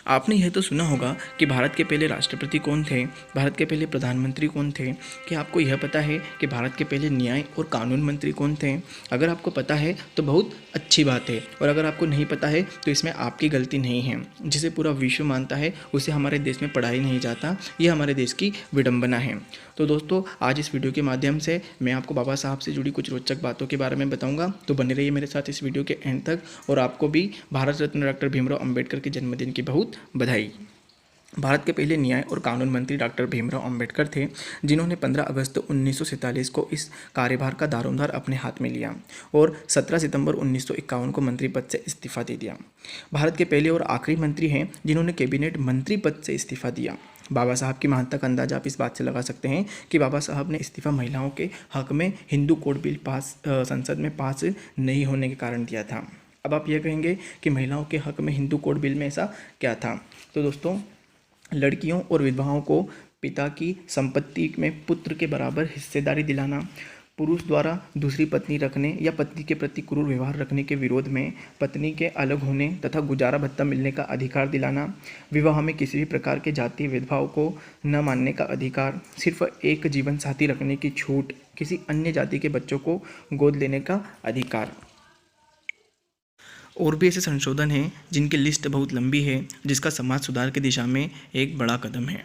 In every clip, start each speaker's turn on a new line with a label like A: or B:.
A: आपने यह तो सुना होगा कि भारत के पहले राष्ट्रपति कौन थे, भारत के पहले प्रधानमंत्री कौन थे। क्या आपको यह पता है कि भारत के पहले न्याय और कानून मंत्री कौन थे? अगर आपको पता है तो बहुत अच्छी बात है, और अगर आपको नहीं पता है तो इसमें आपकी गलती नहीं है। जिसे पूरा विश्व मानता है उसे हमारे देश में पढ़ाई नहीं जाता, ये हमारे देश की विडंबना है। तो दोस्तों, आज इस वीडियो के माध्यम से मैं आपको बाबा साहब से जुड़ी कुछ रोचक बातों के बारे में बताऊंगा। तो बने रहिए मेरे साथ इस वीडियो के एंड तक। और आपको भी भारत रत्न डॉक्टर भीमराव अंबेडकर के जन्मदिन की बहुत बधाई। भारत के पहले न्याय और कानून मंत्री डॉक्टर भीमराव अंबेडकर थे, जिन्होंने 15 अगस्त 1947 को इस कार्यभार का दारोमदार अपने हाथ में लिया और 17 सितंबर 1951 को मंत्री पद से इस्तीफा दे दिया। भारत के पहले और आखिरी मंत्री हैं जिन्होंने कैबिनेट मंत्री पद से इस्तीफा दिया। बाबा साहब की महानता का अंदाजा आप इस बात से लगा सकते हैं कि बाबा साहब ने इस्तीफा महिलाओं के हक में हिंदू कोड बिल संसद में पास नहीं होने के कारण दिया था। अब आप यह कहेंगे कि महिलाओं के हक में हिंदू कोड बिल में ऐसा क्या था? तो दोस्तों, लड़कियों और विधवाओं को पिता की संपत्ति में पुत्र के बराबर हिस्सेदारी दिलाना, पुरुष द्वारा दूसरी पत्नी रखने या पत्नी के प्रति क्रूर व्यवहार रखने के विरोध में पत्नी के अलग होने तथा गुजारा भत्ता मिलने का अधिकार दिलाना, विवाह में किसी भी प्रकार के जातीय भेदभाव को न मानने का अधिकार, सिर्फ एक जीवन साथी रखने की छूट, किसी अन्य जाति के बच्चों को गोद लेने का अधिकार। और भी ऐसे संशोधन हैं जिनकी लिस्ट बहुत लंबी है, जिसका समाज सुधार की दिशा में एक बड़ा कदम है।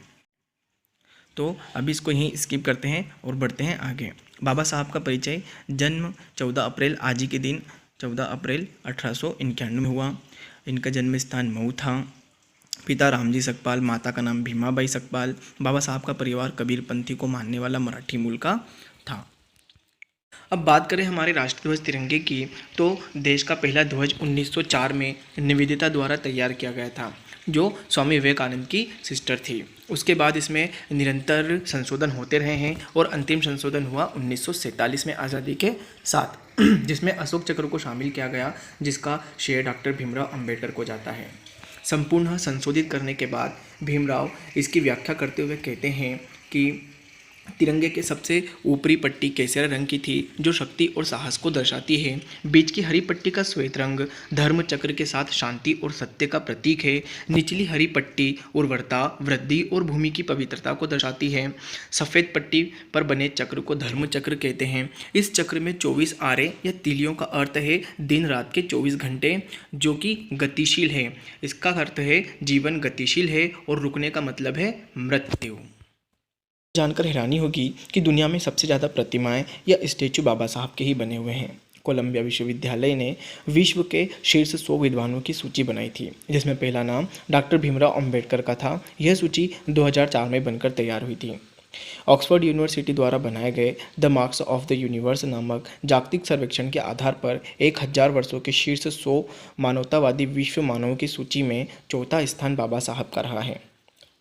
A: तो अभी इसको यहीं स्किप करते हैं और बढ़ते हैं आगे। बाबा साहब का परिचय: जन्म 14 अप्रैल आज ही के दिन 14 अप्रैल 1891 में हुआ। इनका जन्म स्थान मऊ था। पिता रामजी सकपाल, माता का नाम भीमाबाई सकपाल। बाबा साहब का परिवार कबीरपंथी को मानने वाला मराठी मूल का था। अब बात करें हमारे राष्ट्रध्वज तिरंगे की, तो देश का पहला ध्वज 1904 में निवेदिता द्वारा तैयार किया गया था, जो स्वामी विवेकानंद की सिस्टर थी। उसके बाद इसमें निरंतर संशोधन होते रहे हैं और अंतिम संशोधन हुआ 1947 में आज़ादी के साथ, जिसमें अशोक चक्र को शामिल किया गया, जिसका श्रेय डॉक्टर भीमराव अंबेडकर को जाता है। संपूर्ण संशोधित करने के बाद भीमराव इसकी व्याख्या करते हुए कहते हैं कि तिरंगे के सबसे ऊपरी पट्टी केसरिया रंग की थी, जो शक्ति और साहस को दर्शाती है। बीच की हरी पट्टी का श्वेत रंग धर्म चक्र के साथ शांति और सत्य का प्रतीक है। निचली हरी पट्टी उर्वरता, वृद्धि और भूमि की पवित्रता को दर्शाती है। सफ़ेद पट्टी पर बने चक्र को धर्म चक्र कहते हैं। इस चक्र में 24 आरे या तीलियों का अर्थ है दिन रात के 24 घंटे, जो कि गतिशील है। इसका अर्थ है जीवन गतिशील है और रुकने का मतलब है मृत्यु। जानकर हैरानी होगी कि दुनिया में सबसे ज़्यादा प्रतिमाएं या स्टैचू बाबा साहब के ही बने हुए हैं। कोलंबिया विश्वविद्यालय ने विश्व के शीर्ष 100 विद्वानों की सूची बनाई थी, जिसमें पहला नाम डॉक्टर भीमराव अंबेडकर का था। यह सूची 2004 में बनकर तैयार हुई थी। ऑक्सफोर्ड यूनिवर्सिटी द्वारा बनाए गए the marks of the universe नामक जागतिक सर्वेक्षण के आधार पर 1000 वर्षों के शीर्ष 100 मानवतावादी विश्व मानवों की सूची में चौथा स्थान बाबा साहब का रहा है।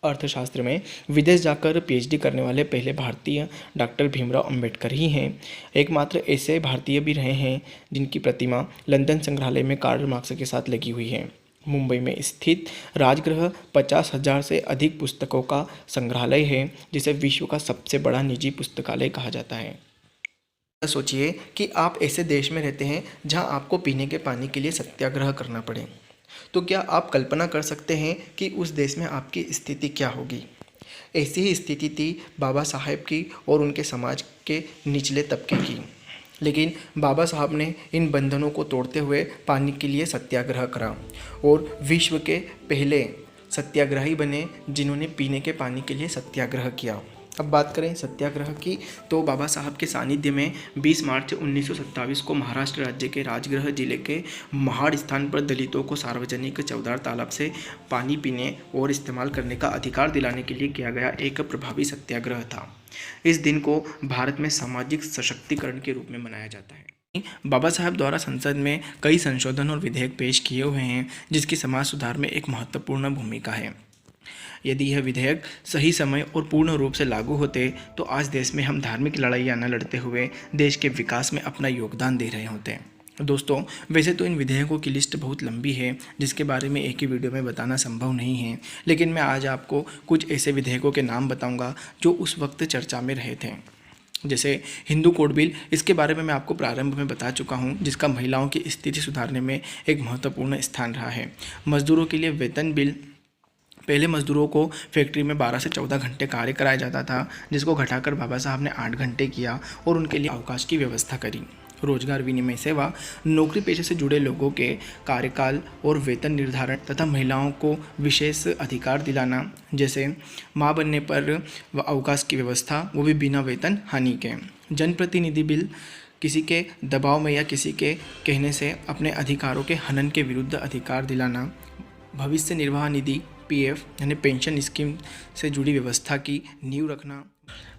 A: अर्थशास्त्र में विदेश जाकर पीएचडी करने वाले पहले भारतीय डॉक्टर भीमराव अंबेडकर ही हैं। एकमात्र ऐसे भारतीय भी रहे हैं जिनकी प्रतिमा लंदन संग्रहालय में कार्ल मार्क्स के साथ लगी हुई है। मुंबई में स्थित राजगृह 50,000 से अधिक पुस्तकों का संग्रहालय है, जिसे विश्व का सबसे बड़ा निजी पुस्तकालय कहा जाता है। सोचिए कि आप ऐसे देश में रहते हैं जहां आपको पीने के पानी के लिए सत्याग्रह करना पड़े, तो क्या आप कल्पना कर सकते हैं कि उस देश में आपकी स्थिति क्या होगी? ऐसी ही स्थिति थी बाबा साहब की और उनके समाज के निचले तबके की। लेकिन बाबा साहब ने इन बंधनों को तोड़ते हुए पानी के लिए सत्याग्रह करा और विश्व के पहले सत्याग्रही बने जिन्होंने पीने के पानी के लिए सत्याग्रह किया। अब बात करें सत्याग्रह की, तो बाबा साहब के सानिध्य में 20 मार्च 1927 को महाराष्ट्र राज्य के राजगृह जिले के महाड़ स्थान पर दलितों को सार्वजनिक चौदार तालाब से पानी पीने और इस्तेमाल करने का अधिकार दिलाने के लिए किया गया एक प्रभावी सत्याग्रह था। इस दिन को भारत में सामाजिक सशक्तिकरण के रूप में मनाया जाता है। बाबा साहब द्वारा संसद में कई संशोधन और विधेयक पेश किए हुए हैं, जिसकी समाज सुधार में एक महत्वपूर्ण भूमिका है। यदि यह विधेयक सही समय और पूर्ण रूप से लागू होते तो आज देश में हम धार्मिक लड़ाइयाँ न लड़ते हुए देश के विकास में अपना योगदान दे रहे होते। दोस्तों, वैसे तो इन विधेयकों की लिस्ट बहुत लंबी है, जिसके बारे में एक ही वीडियो में बताना संभव नहीं है, लेकिन मैं आज आपको कुछ ऐसे विधेयकों के नाम बताऊंगा जो उस वक्त चर्चा में रहे थे। जैसे हिंदू कोड बिल, इसके बारे में मैं आपको प्रारंभ में बता चुका हूं, जिसका महिलाओं की स्थिति सुधारने में एक महत्वपूर्ण स्थान रहा है। मजदूरों के लिए वेतन बिल, पहले मजदूरों को फैक्ट्री में 12 से 14 घंटे कार्य कराया जाता था, जिसको घटाकर बाबा साहब ने 8 घंटे किया और उनके लिए अवकाश की व्यवस्था करी। रोजगार विनिमय सेवा नौकरी पेशे से जुड़े लोगों के कार्यकाल और वेतन निर्धारण तथा महिलाओं को विशेष अधिकार दिलाना, जैसे मां बनने पर अवकाश की व्यवस्था, वो भी बिना वेतन हानि के। जनप्रतिनिधि बिल, किसी के दबाव में या किसी के कहने से अपने अधिकारों के हनन के विरुद्ध अधिकार दिलाना। भविष्य निर्वाह निधि पीएफ यानी पेंशन स्कीम से जुड़ी व्यवस्था की नींव रखना।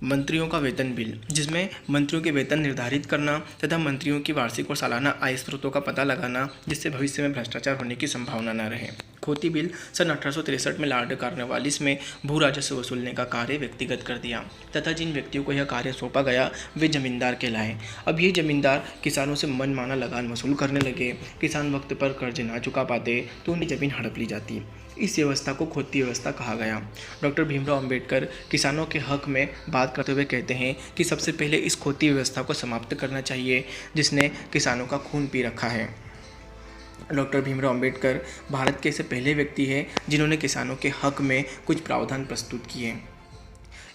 A: मंत्रियों का वेतन बिल, जिसमें मंत्रियों के वेतन निर्धारित करना तथा मंत्रियों की वार्षिक और सालाना आय स्रोतों का पता लगाना, जिससे भविष्य में भ्रष्टाचार होने की संभावना न रहे। खोती बिल सन 1863 में लॉर्ड कॉर्नवालिस में भू राजस्व वसूलने का कार्य व्यक्तिगत कर दिया तथा जिन व्यक्तियों को यह कार्य सौंपा गया वे जमींदार कहलाए। अब ये जमींदार किसानों से मनमाना लगान वसूल करने लगे। किसान वक्त पर कर्ज ना चुका पाते तो उनकी जमीन हड़प ली जाती। इस व्यवस्था को खोती व्यवस्था कहा गया। डॉक्टर भीमराव अंबेडकर किसानों के हक में बात करते हुए कहते हैं कि सबसे पहले इस खोती व्यवस्था को समाप्त करना चाहिए, जिसने किसानों का खून पी रखा है। डॉक्टर भीमराव अंबेडकर भारत के ऐसे पहले व्यक्ति हैं जिन्होंने किसानों के हक में कुछ प्रावधान प्रस्तुत किए।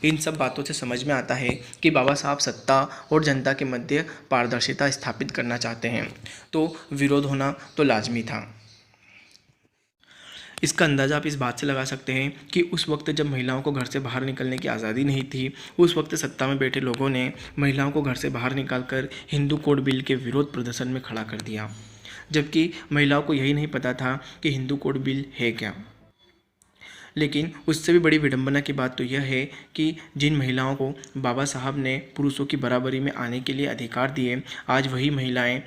A: इन सब बातों से समझ में आता है कि बाबा साहब सत्ता और जनता के मध्य पारदर्शिता स्थापित करना चाहते हैं, तो विरोध होना तो लाजमी था। इसका अंदाज़ा आप इस बात से लगा सकते हैं कि उस वक्त जब महिलाओं को घर से बाहर निकलने की आज़ादी नहीं थी, उस वक्त सत्ता में बैठे लोगों ने महिलाओं को घर से बाहर निकालकर हिंदू कोड बिल के विरोध प्रदर्शन में खड़ा कर दिया, जबकि महिलाओं को यही नहीं पता था कि हिंदू कोड बिल है क्या। लेकिन उससे भी बड़ी विडंबना की बात तो यह है कि जिन महिलाओं को बाबा साहब ने पुरुषों की बराबरी में आने के लिए अधिकार दिए, आज वही महिलाएं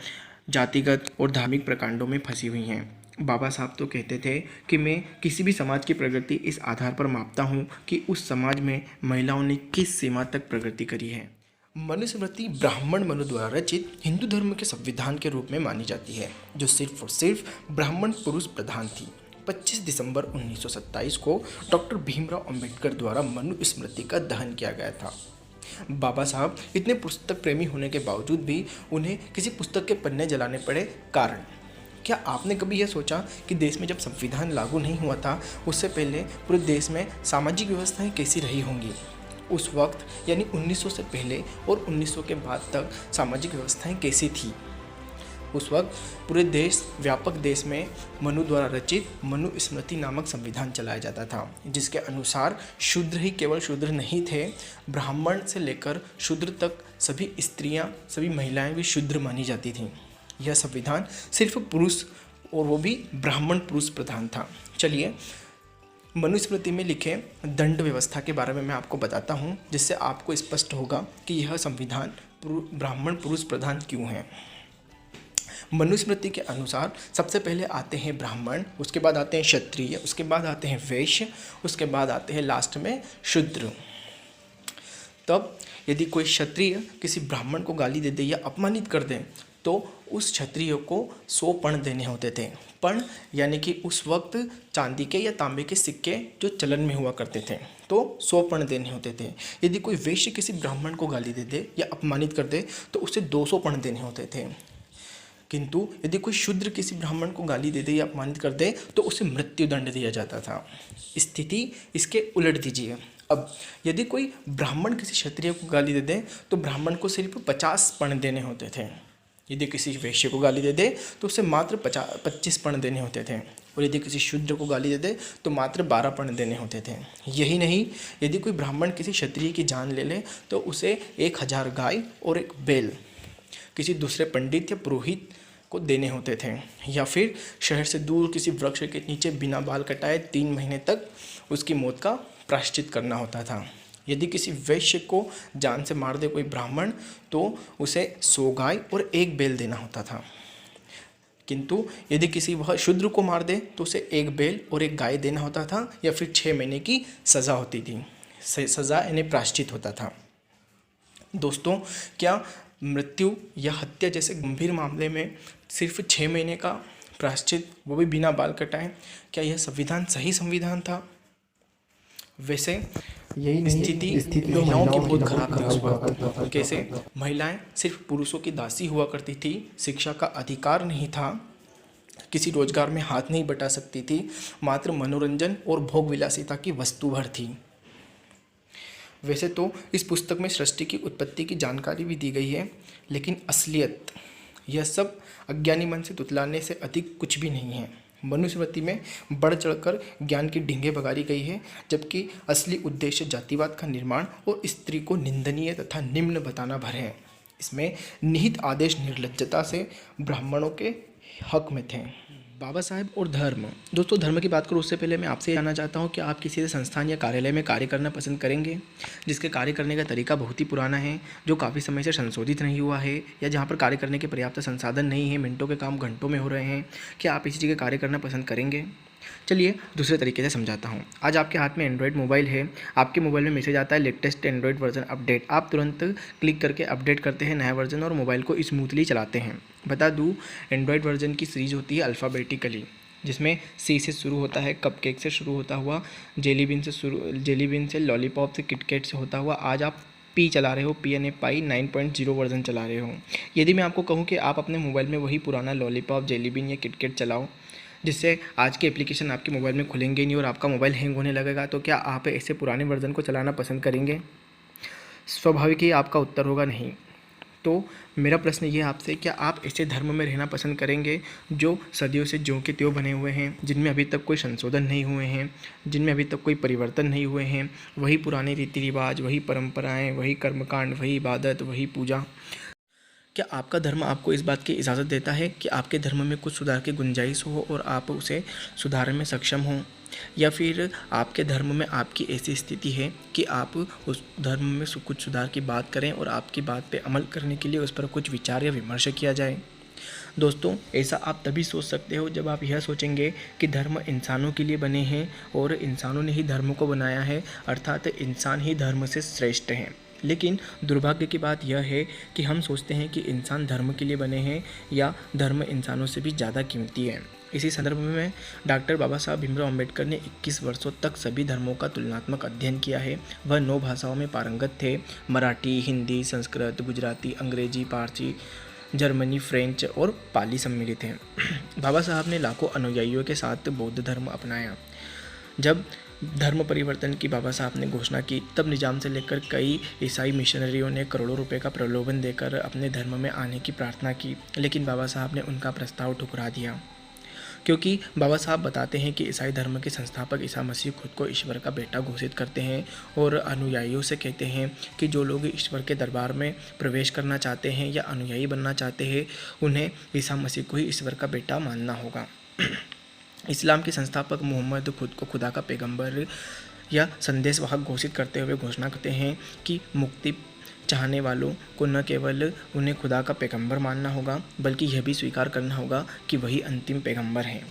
A: जातिगत और धार्मिक प्रकांडों में फंसी हुई हैं। बाबा साहब तो कहते थे कि मैं किसी भी समाज की प्रगति इस आधार पर मापता हूँ कि उस समाज में महिलाओं ने किस सीमा तक प्रगति करी है। मनुस्मृति ब्राह्मण मनु द्वारा रचित हिंदू धर्म के संविधान के रूप में मानी जाती है, जो सिर्फ और सिर्फ ब्राह्मण पुरुष प्रधान थी। 25 दिसंबर 1927 को डॉक्टर भीमराव अंबेडकर द्वारा मनुस्मृति का दहन किया गया था। बाबा साहब इतने पुस्तक प्रेमी होने के बावजूद भी उन्हें किसी पुस्तक के पन्ने जलाने पड़े। कारण क्या आपने कभी यह सोचा कि देश में जब संविधान लागू नहीं हुआ था, उससे पहले पूरे देश में सामाजिक व्यवस्थाएं कैसी रही होंगी? उस वक्त यानी 1900 से पहले और 1900 के बाद तक सामाजिक व्यवस्थाएं कैसी थी? उस वक्त पूरे देश व्यापक देश में मनु द्वारा रचित मनुस्मृति नामक संविधान चलाया जाता था, जिसके अनुसार शूद्र ही केवल शूद्र नहीं थे, ब्राह्मण से लेकर शूद्र तक सभी स्त्रियां, सभी महिलाएं भी शूद्र मानी जाती थीं। यह संविधान सिर्फ पुरुष और वो भी ब्राह्मण पुरुष प्रधान था। चलिए मनुस्मृति में लिखे दंड व्यवस्था के बारे में मैं आपको बताता हूँ, जिससे आपको स्पष्ट होगा कि यह संविधान ब्राह्मण पुरुष प्रधान क्यों है। मनुस्मृति के अनुसार सबसे पहले आते हैं ब्राह्मण, उसके बाद आते हैं क्षत्रिय, उसके बाद आते हैं वैश्य, उसके बाद आते हैं लास्ट में शूद्र। तब यदि कोई क्षत्रिय किसी ब्राह्मण को गाली दे दे या अपमानित कर दे तो उस क्षत्रिय को 100 पण देने होते थे। पण यानी कि उस वक्त चांदी के या तांबे के सिक्के जो चलन में हुआ करते थे, तो 100 पण देने होते थे। यदि कोई वैश्य किसी ब्राह्मण को गाली दे दे या अपमानित कर दे तो उसे 200 पण देने होते थे। किंतु यदि कोई शूद्र किसी ब्राह्मण को गाली दे दे या अपमानित कर दे तो उसे मृत्युदंड दिया जाता था। स्थिति इसके उलट दीजिए। अब यदि कोई ब्राह्मण किसी क्षत्रिय को गाली दे दे तो ब्राह्मण को सिर्फ 50 पण देने होते थे। यदि किसी वैश्य को गाली दे दे तो उसे मात्र 25 पण देने होते थे, और यदि किसी शूद्र को गाली दे दे तो मात्र 12 पण देने होते थे। यही नहीं, यदि कोई ब्राह्मण किसी क्षत्रिय की जान ले ले तो उसे 1000 गाय और एक बैल किसी दूसरे पंडित या पुरोहित को देने होते थे, या फिर शहर से दूर किसी वृक्ष के नीचे बिना बाल कटाए 3 महीने तक उसकी मौत का प्रायश्चित करना होता था। यदि किसी वैश्य को जान से मार दे कोई ब्राह्मण तो उसे 100 गाय और 1 बैल देना होता था। किंतु यदि किसी वह शूद्र को मार दे तो उसे 1 बैल और 1 गाय देना होता था, या फिर 6 महीने की सज़ा होती थी। सज़ा यानी प्रायश्चित होता था। दोस्तों, क्या मृत्यु या हत्या जैसे गंभीर मामले में सिर्फ 6 महीने का प्रायश्चित, वो भी बिना बाल कटाए, क्या यह संविधान सही संविधान था? वैसे यही स्थिति महिलाओं की बहुत खराब थी उस वक्त। कैसे? महिलाएं सिर्फ पुरुषों की दासी हुआ करती थी, शिक्षा का अधिकार नहीं था, किसी रोजगार में हाथ नहीं बटा सकती थी, मात्र मनोरंजन और भोग विलासिता की वस्तु भर थी। वैसे तो इस पुस्तक में सृष्टि की उत्पत्ति की जानकारी भी दी गई है, लेकिन असलियत यह सब अज्ञानी मन से तुतलाने से अधिक कुछ भी नहीं है। मनुस्मृति में बढ़ चढ़कर ज्ञान की ढींगे बगारी गई है, जबकि असली उद्देश्य जातिवाद का निर्माण और स्त्री को निंदनीय तथा निम्न बताना भर है। इसमें निहित आदेश निर्लज्जता से ब्राह्मणों के हक में थे। बाबा साहेब और धर्म। दोस्तों, धर्म की बात करूँ उससे पहले मैं आपसे जानना चाहता हूँ कि आप किसी से संस्थान या कार्यालय में कार्य करना पसंद करेंगे जिसके कार्य करने का तरीका बहुत ही पुराना है, जो काफ़ी समय से संशोधित नहीं हुआ है, या जहाँ पर कार्य करने के पर्याप्त संसाधन नहीं है, मिनटों के काम घंटों में हो रहे हैं? क्या आप इसी जगह कार्य करना पसंद करेंगे? चलिए दूसरे तरीके से समझाता हूँ। आज आपके हाथ में एंड्रॉयड मोबाइल है, आपके मोबाइल में मैसेज आता है लेटेस्ट एंड्रॉयड वर्जन अपडेट। आप तुरंत क्लिक करके अपडेट करते हैं नया वर्जन और मोबाइल को स्मूथली चलाते हैं। बता दूँ, एंड्रॉयड वर्जन की सीरीज होती है अल्फ़ाबेटिकली, जिसमें सी से शुरू होता है, कपकेक से शुरू होता हुआ, जेली बीन से, लॉलीपॉप से, किटकैट से होता हुआ आज आप पी चला रहे हो, पी यानी पाई 9.0 वर्जन चला रहे हो। यदि मैं आपको कहूँ कि आप अपने मोबाइल में वही पुराना लॉलीपॉप, जेलीबीन या किटकैट चलाओ, जिससे आज के एप्लीकेशन आपके मोबाइल में खुलेंगे नहीं और आपका मोबाइल हैंग होने लगेगा, तो क्या आप ऐसे पुराने वर्जन को चलाना पसंद करेंगे? स्वाभाविक ही आपका उत्तर होगा नहीं। तो मेरा प्रश्न ये है आपसे, क्या आप ऐसे धर्म में रहना पसंद करेंगे जो सदियों से ज्यों के त्यों बने हुए हैं, जिनमें अभी तक कोई संशोधन नहीं हुए हैं, जिनमें अभी तक कोई परिवर्तन नहीं हुए हैं, वही पुराने रीति रिवाज, वही परंपराएं, वही कर्मकांड, वही इबादत, वही पूजा? क्या आपका धर्म आपको इस बात की इजाज़त देता है कि आपके धर्म में कुछ सुधार की गुंजाइश हो और आप उसे सुधारने में सक्षम हों, या फिर आपके धर्म में आपकी ऐसी स्थिति है कि आप उस धर्म में कुछ सुधार की बात करें और आपकी बात पे अमल करने के लिए उस पर कुछ विचार या विमर्श किया जाए? दोस्तों, ऐसा आप तभी सोच सकते हो जब आप यह सोचेंगे कि धर्म इंसानों के लिए बने हैं और इंसानों ने ही धर्म को बनाया है, अर्थात इंसान ही धर्म से श्रेष्ठ हैं। लेकिन दुर्भाग्य की बात यह है कि हम सोचते हैं कि इंसान धर्म के लिए बने हैं या धर्म इंसानों से भी ज़्यादा कीमती है। इसी संदर्भ में डॉक्टर बाबा साहब भीमराव अंबेडकर ने 21 वर्षों तक सभी धर्मों का तुलनात्मक अध्ययन किया है। वह 9 भाषाओं में पारंगत थे: मराठी, हिंदी, संस्कृत, गुजराती, अंग्रेजी, पारसी, जर्मनी, फ्रेंच और पाली सम्मिलित हैं। बाबा साहब ने लाखों अनुयायियों के साथ बौद्ध धर्म अपनाया। जब धर्म परिवर्तन की बाबा साहब ने घोषणा की, तब निजाम से लेकर कई ईसाई मिशनरियों ने करोड़ों रुपए का प्रलोभन देकर अपने धर्म में आने की प्रार्थना की, लेकिन बाबा साहब ने उनका प्रस्ताव ठुकरा दिया, क्योंकि बाबा साहब बताते हैं कि ईसाई धर्म के संस्थापक ईसा मसीह खुद को ईश्वर का बेटा घोषित करते हैं और अनुयायियों से कहते हैं कि जो लोग ईश्वर के दरबार में प्रवेश करना चाहते हैं या अनुयायी बनना चाहते हैं, उन्हें ईसा मसीह को ही ईश्वर का बेटा मानना होगा। इस्लाम के संस्थापक मोहम्मद खुद को खुदा का पैगंबर या संदेशवाहक घोषित करते हुए घोषणा करते हैं कि मुक्ति चाहने वालों को न केवल उन्हें खुदा का पैगंबर मानना होगा, बल्कि यह भी स्वीकार करना होगा कि वही अंतिम पैगंबर हैं।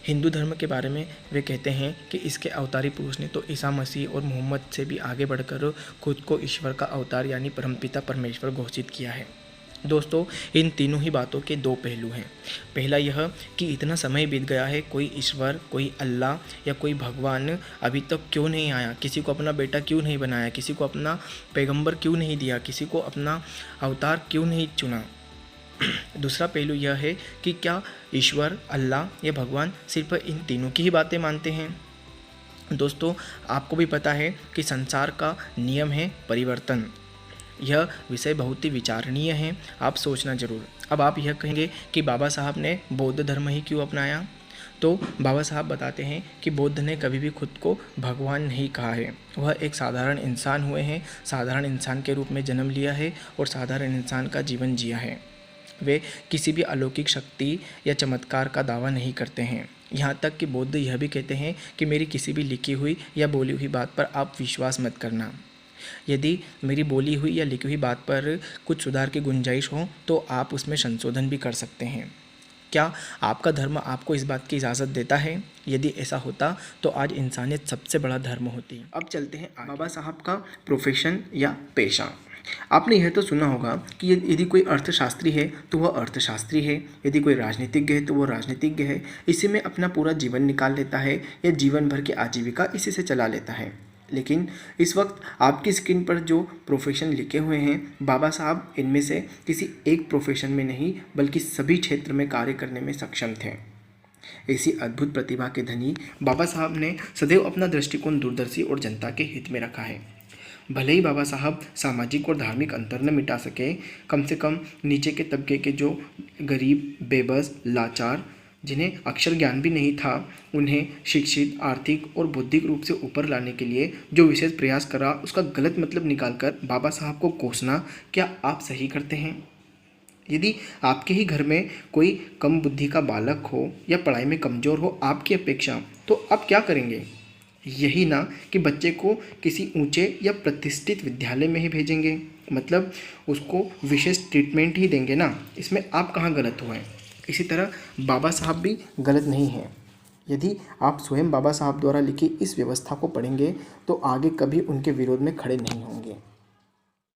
A: हिंदू धर्म के बारे में वे कहते हैं कि इसके अवतारी पुरुष ने तो ईसा मसीह और मोहम्मद से भी आगे बढ़कर खुद को ईश्वर का अवतार यानी परमपिता परमेश्वर घोषित किया है। दोस्तों, इन तीनों ही बातों के दो पहलू हैं। पहला यह कि इतना समय बीत गया है, कोई ईश्वर, कोई अल्लाह या कोई भगवान अभी तक क्यों नहीं आया, किसी को अपना बेटा क्यों नहीं बनाया, किसी को अपना पैगंबर क्यों नहीं दिया, किसी को अपना अवतार क्यों नहीं चुना। दूसरा पहलू यह है कि क्या ईश्वर, अल्लाह या भगवान सिर्फ इन तीनों की ही बातें मानते हैं। दोस्तों, आपको भी पता है कि संसार का नियम है परिवर्तन। यह विषय बहुत ही विचारणीय है, आप सोचना जरूर। अब आप यह कहेंगे कि बाबा साहब ने बौद्ध धर्म ही क्यों अपनाया, तो बाबा साहब बताते हैं कि बुद्ध ने कभी भी खुद को भगवान नहीं कहा है। वह एक साधारण इंसान हुए हैं, साधारण इंसान के रूप में जन्म लिया है और साधारण इंसान का जीवन जिया है। वे किसी भी अलौकिक शक्ति या चमत्कार का दावा नहीं करते हैं। यहाँ तक कि बुद्ध यह भी कहते हैं कि मेरी किसी भी लिखी हुई या बोली हुई बात पर आप विश्वास मत करना। यदि मेरी बोली हुई या लिखी हुई बात पर कुछ सुधार की गुंजाइश हो तो आप उसमें संशोधन भी कर सकते हैं। क्या आपका धर्म आपको इस बात की इजाज़त देता है? यदि ऐसा होता तो आज इंसानियत सबसे बड़ा धर्म होती। अब चलते हैं बाबा साहब का प्रोफेशन या पेशा। आपने यह तो सुना होगा कि यदि कोई अर्थशास्त्री है तो वह अर्थशास्त्री है, यदि कोई राजनीतिज्ञ है तो वह राजनीतिज्ञ है। इसी में अपना पूरा जीवन निकाल लेता है या जीवन भर की आजीविका इसी से चला लेता है। लेकिन इस वक्त आपकी स्क्रीन पर जो प्रोफेशन लिखे हुए हैं, बाबा साहब इनमें से किसी एक प्रोफेशन में नहीं बल्कि सभी क्षेत्र में कार्य करने में सक्षम थे। ऐसी अद्भुत प्रतिभा के धनी बाबा साहब ने सदैव अपना दृष्टिकोण दूरदर्शी और जनता के हित में रखा है। भले ही बाबा साहब सामाजिक और धार्मिक अंतर न मिटा सके, कम से कम नीचे के तबके के जो गरीब, बेबस, लाचार, जिन्हें अक्षर ज्ञान भी नहीं था, उन्हें शिक्षित, आर्थिक और बौद्धिक रूप से ऊपर लाने के लिए जो विशेष प्रयास करा, उसका गलत मतलब निकालकर बाबा साहब को कोसना क्या आप सही करते हैं? यदि आपके ही घर में कोई कम बुद्धि का बालक हो या पढ़ाई में कमज़ोर हो आपकी अपेक्षा, तो आप क्या करेंगे? यही ना कि बच्चे को किसी ऊंचे या प्रतिष्ठित विद्यालय में ही भेजेंगे, मतलब उसको विशेष ट्रीटमेंट ही देंगे ना। इसमें आप कहाँ गलत हुए हैं? इसी तरह बाबा साहब भी गलत नहीं हैं। यदि आप स्वयं बाबा साहब द्वारा लिखी इस व्यवस्था को पढ़ेंगे तो आगे कभी उनके विरोध में खड़े नहीं होंगे।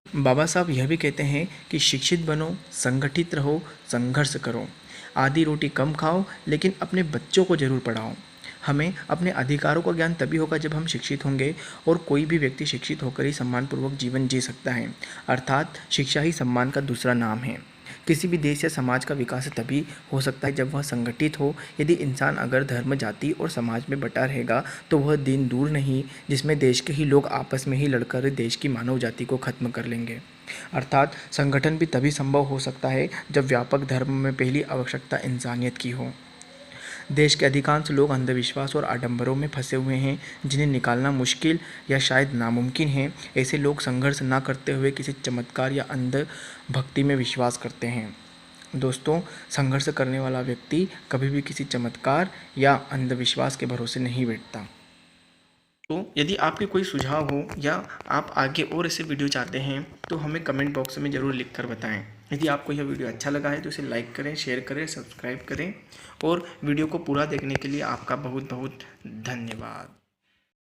A: बाबा साहब यह भी कहते हैं कि शिक्षित बनो, संगठित रहो, संघर्ष करो, आधी रोटी कम खाओ, लेकिन अपने बच्चों को ज़रूर पढ़ाओ। हमें अपने अधिकारों का ज्ञान तभी होगा जब हम शिक्षित होंगे, और कोई भी व्यक्ति शिक्षित होकर ही सम्मानपूर्वक जीवन जी सकता है। अर्थात शिक्षा ही सम्मान का दूसरा नाम है। किसी भी देश या समाज का विकास तभी हो सकता है जब वह संगठित हो। यदि इंसान अगर धर्म, जाति और समाज में बटा रहेगा तो वह दिन दूर नहीं जिसमें देश के ही लोग आपस में ही लड़कर देश की मानव जाति को खत्म कर लेंगे। अर्थात संगठन भी तभी संभव हो सकता है जब व्यापक धर्म में पहली आवश्यकता इंसानियत की हो। देश के अधिकांश लोग अंधविश्वास और आडंबरों में फंसे हुए हैं, जिन्हें निकालना मुश्किल या शायद नामुमकिन है। ऐसे लोग संघर्ष ना करते हुए किसी चमत्कार या अंध भक्ति में विश्वास करते हैं। दोस्तों, संघर्ष करने वाला व्यक्ति कभी भी किसी चमत्कार या अंधविश्वास के भरोसे नहीं बैठता। तो यदि आपके कोई सुझाव हो या आप आगे और ऐसे वीडियो चाहते हैं तो हमें कमेंट बॉक्स में ज़रूर लिखकर बताएं। यदि आपको यह वीडियो अच्छा लगा है तो इसे लाइक करें, शेयर करें, सब्सक्राइब करें, और वीडियो को पूरा देखने के लिए आपका बहुत बहुत धन्यवाद।